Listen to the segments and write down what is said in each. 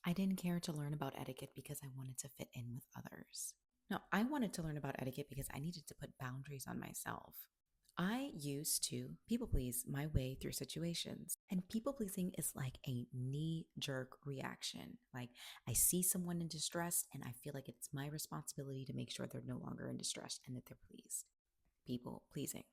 I didn't care to learn about etiquette because I wanted to fit in with others. No, I wanted to learn about etiquette because I needed to put boundaries on myself. I used to people please my way through situations. And people pleasing is like a knee jerk reaction. Like, I see someone in distress and I feel like it's my responsibility to make sure they're no longer in distress and that they're pleased. People pleasing.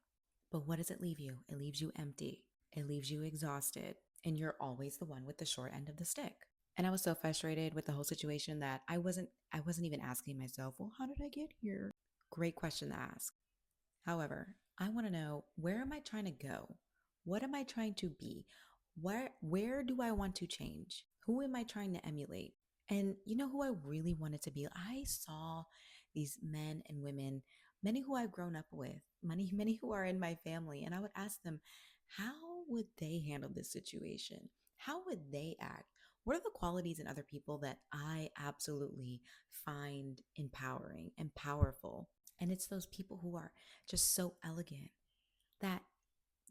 But what does it leave you? It leaves you empty. It leaves you exhausted. And you're always the one with the short end of the stick. And I was so frustrated with the whole situation that I wasn't even asking myself, well, how did I get here? Great question to ask. However, I want to know, where am I trying to go? What am I trying to be? Where do I want to change? Who am I trying to emulate? And you know who I really wanted to be? I saw these men and women, many who I've grown up with, many who are in my family, and I would ask them, how would they handle this situation? How would they act? What are the qualities in other people that I absolutely find empowering and powerful? And it's those people who are just so elegant that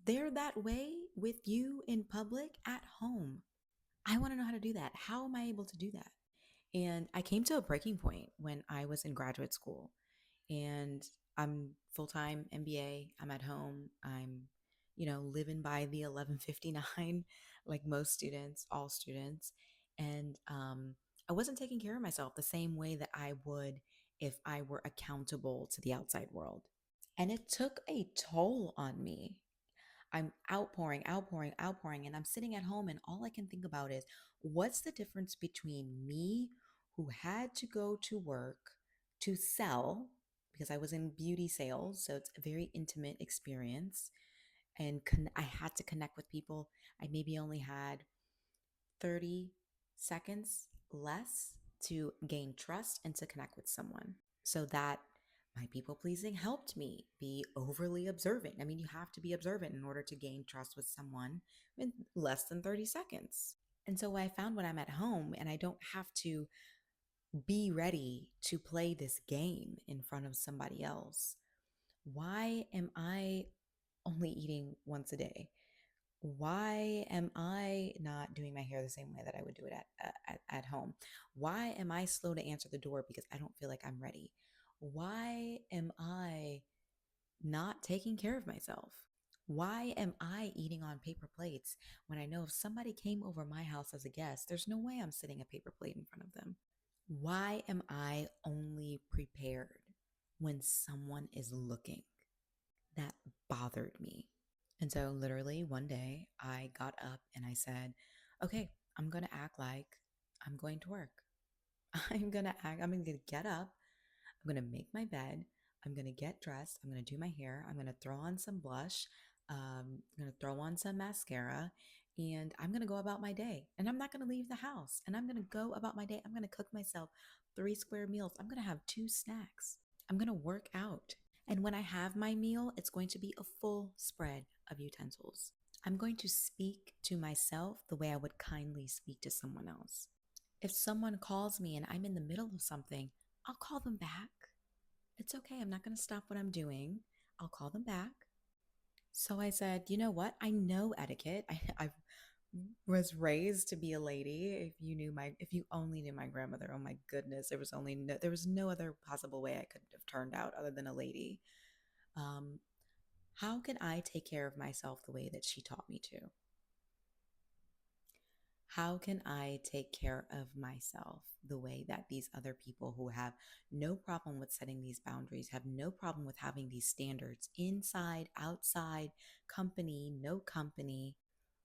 they're that way with you in public at home. I want to know how to do that. How am I able to do that? And I came to a breaking point when I was in graduate school, and I'm full-time MBA. I'm at home. I'm, living by the 1159 like most students, all students. And I wasn't taking care of myself the same way that I would if I were accountable to the outside world. And it took a toll on me. I'm outpouring, outpouring, outpouring, and I'm sitting at home, and all I can think about is, what's the difference between me, who had to go to work to sell, because I was in beauty sales, so it's a very intimate experience, and I had to connect with people. I maybe only had 30 seconds less to gain trust and to connect with someone. So that my people pleasing helped me be overly observant. I mean, you have to be observant in order to gain trust with someone in less than 30 seconds. And so I found when I'm at home and I don't have to be ready to play this game in front of somebody else, why am I only eating once a day? Why am I not doing my hair the same way that I would do it at home? Why am I slow to answer the door because I don't feel like I'm ready? Why am I not taking care of myself? Why am I eating on paper plates when I know if somebody came over my house as a guest, there's no way I'm sitting a paper plate in front of them? Why am I only prepared when someone is looking? That bothered me. And so, literally, one day I got up and I said, okay, I'm going to act like I'm going to work. I'm going to get up. I'm going to make my bed. I'm going to get dressed. I'm going to do my hair. I'm going to throw on some blush. I'm going to throw on some mascara. And I'm going to go about my day. And I'm not going to leave the house. And I'm going to go about my day. I'm going to cook myself 3 square meals. I'm going to have 2 snacks. I'm going to work out. And when I have my meal, it's going to be a full spread of utensils. I'm going to speak to myself the way I would kindly speak to someone else. If someone calls me and I'm in the middle of something, I'll call them back. It's okay. I'm not going to stop what I'm doing. I'll call them back. So I said, you know what? I know etiquette. I was raised to be a lady. If you only knew my grandmother, oh my goodness, there was no other possible way I could have turned out other than a lady. Um, how can I take care of myself the way that she taught me to? How can I take care of myself the way that these other people who have no problem with setting these boundaries, have no problem with having these standards inside, outside, company, no company?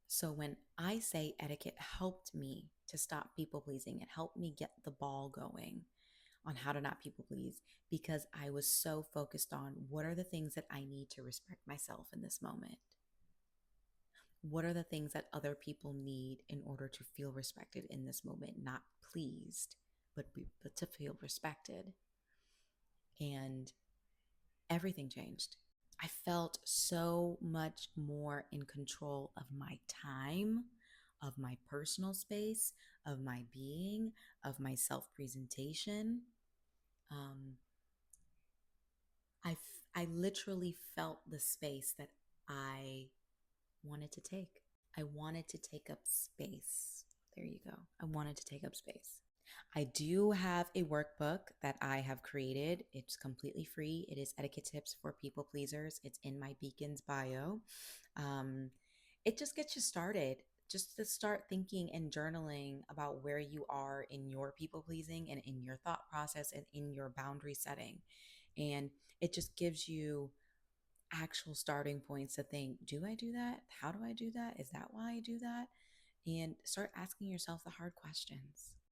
So when I say etiquette helped me to stop people pleasing, it helped me get the ball going on how to not people please, because I was so focused on, what are the things that I need to respect myself in this moment? What are the things that other people need in order to feel respected in this moment? Not pleased, but to feel respected. And everything changed. I felt so much more in control of my time, of my personal space, of my being, of my self presentation. Um, I literally felt the space that I wanted to take. I wanted to take up space. There you go. I wanted to take up space. I do have a workbook that I have created. It's completely free. It is Etiquette Tips for People Pleasers. It's in my Beacon's bio. Um, it just gets you started, just to start thinking and journaling about where you are in your people pleasing and in your thought process and in your boundary setting. And it just gives you actual starting points to think, do I do that? How do I do that? Is that why I do that? And start asking yourself the hard questions.